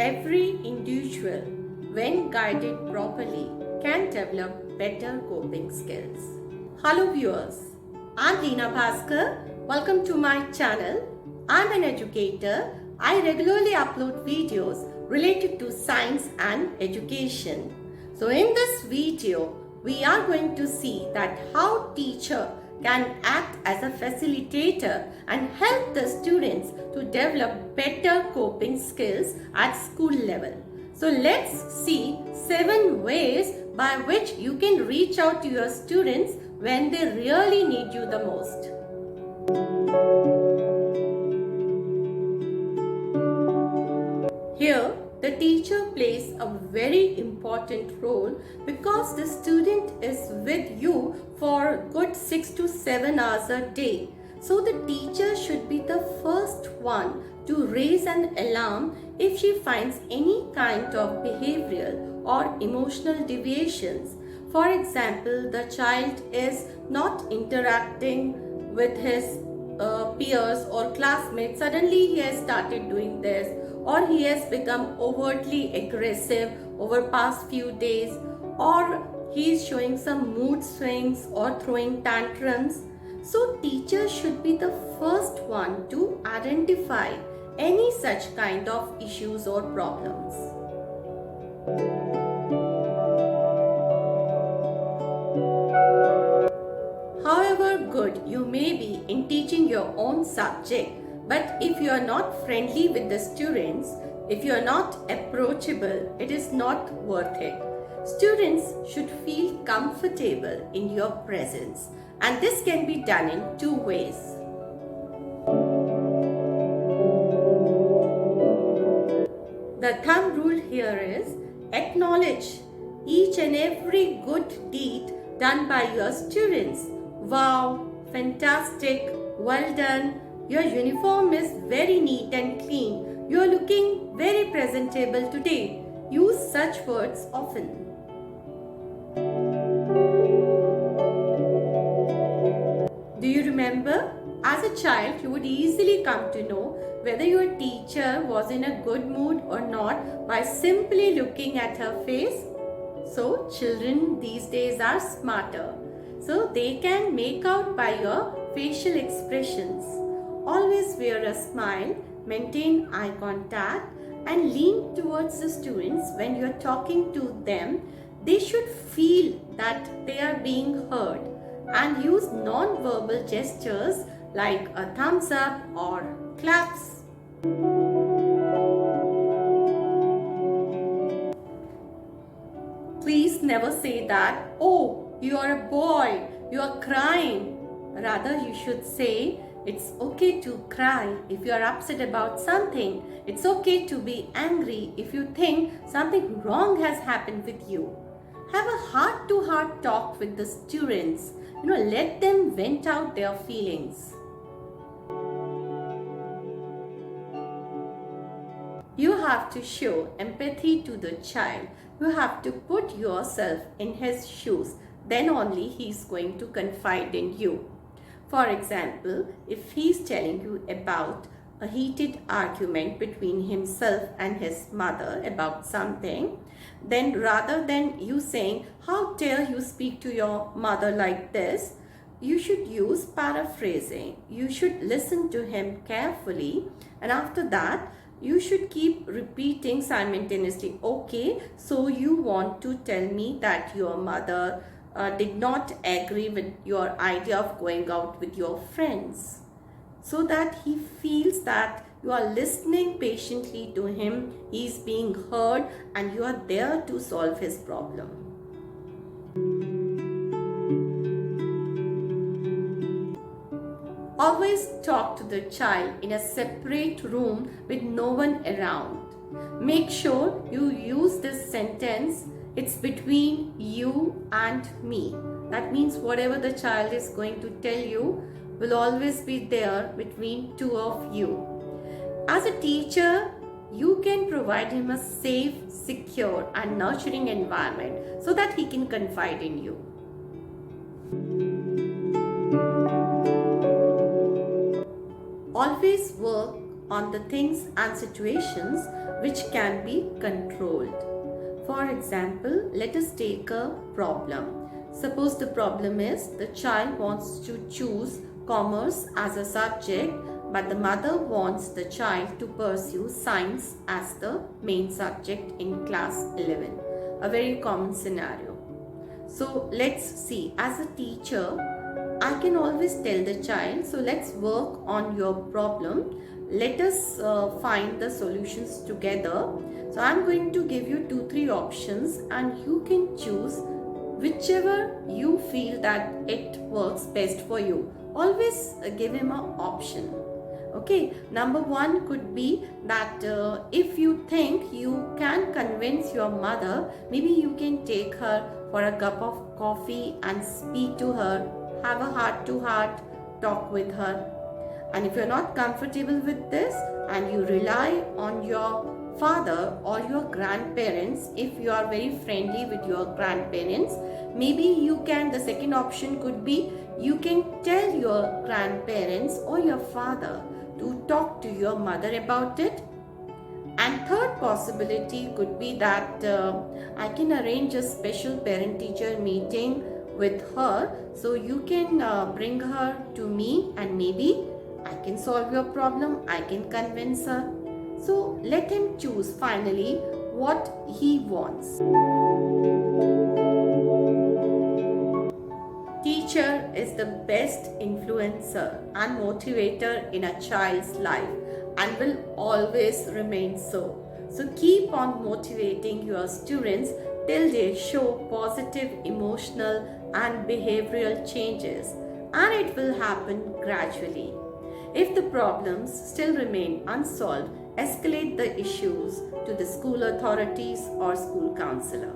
every individual, when guided properly, can develop better coping skills. Hello viewers, I'm Leena Bhasker. Welcome to my channel. I'm an educator. I regularly upload videos related to science and education. So in this video, we are going to see that how teacher can act as a facilitator and help the students to develop better coping skills at school level. So let's see 7 ways by which you can reach out to your students when they really need you the most. Here, the teacher plays a very important role because the student is with you for a good 6 to 7 hours a day. So the teacher should be the first one to raise an alarm if she finds any kind of behavioral or emotional deviations. For example, the child is not interacting with his peers or classmates. Suddenly he has started doing this, or he has become overtly aggressive over past few days, or he is showing some mood swings or throwing tantrums. So teacher should be the first one to identify any such kind of issues or problems. However good you may be in teaching your own subject, but if you are not friendly with the students, if you are not approachable, it is not worth it. Students should feel comfortable in your presence, and this can be done in 2 ways. The thumb rule here is acknowledge each and every good deed done by your students. Wow, fantastic, well done. Your uniform is very neat and clean. You are looking very presentable today. Use such words often. Do you remember? As a child, you would easily come to know whether your teacher was in a good mood or not by simply looking at her face. So, children these days are smarter. So, they can make out by your facial expressions. Always wear a smile, maintain eye contact, and lean towards the students when you are talking to them. They should feel that they are being heard, and use non-verbal gestures like a thumbs up or claps. Please never say that, oh, you are a boy, you are crying. Rather, you should say, it's okay to cry if you are upset about something. It's okay to be angry if you think something wrong has happened with you. Have a heart-to-heart talk with the students. Let them vent out their feelings. You have to show empathy to the child. You have to put yourself in his shoes. Then only he is going to confide in you. For example, if he is telling you about a heated argument between himself and his mother about something, then rather than you saying, how dare you speak to your mother like this, you should use paraphrasing. You should listen to him carefully, and after that, you should keep repeating simultaneously, okay, so you want to tell me that your mother did not agree with your idea of going out with your friends, so that he feels that you are listening patiently to him, he is being heard, and you are there to solve his problem. Always talk to the child in a separate room with no one around. Make sure you use this sentence, it's between you and me. That means whatever the child is going to tell you will always be there between 2 of you. As a teacher, you can provide him a safe, secure, and nurturing environment so that he can confide in you. Always work on the things and situations which can be controlled. For example, let us take a problem. Suppose the problem is the child wants to choose commerce as a subject, but the mother wants the child to pursue science as the main subject in class 11. A very common scenario. So let's see, as a teacher, I can always tell the child, so let's work on your problem. Let us find the solutions together. So I'm going to give you 2-3 options and you can choose whichever you feel that it works best for you. Always give him an option. Okay, number 1 could be that if you think you can convince your mother, maybe you can take her for a cup of coffee and speak to her, have a heart-to-heart talk with her. And if you're not comfortable with this and you rely on your father or your grandparents, if you are very friendly with your grandparents, maybe you can, the second option could be, you can tell your grandparents or your father to talk to your mother about it. And third possibility could be that I can arrange a special parent-teacher meeting with her, so you can bring her to me and maybe I can solve your problem, I can convince her. So let him choose finally what he wants. Teacher is the best influencer and motivator in a child's life and will always remain so. So keep on motivating your students till they show positive emotional and behavioral changes, and it will happen gradually. If the problems still remain unsolved, escalate the issues to the school authorities or school counselor.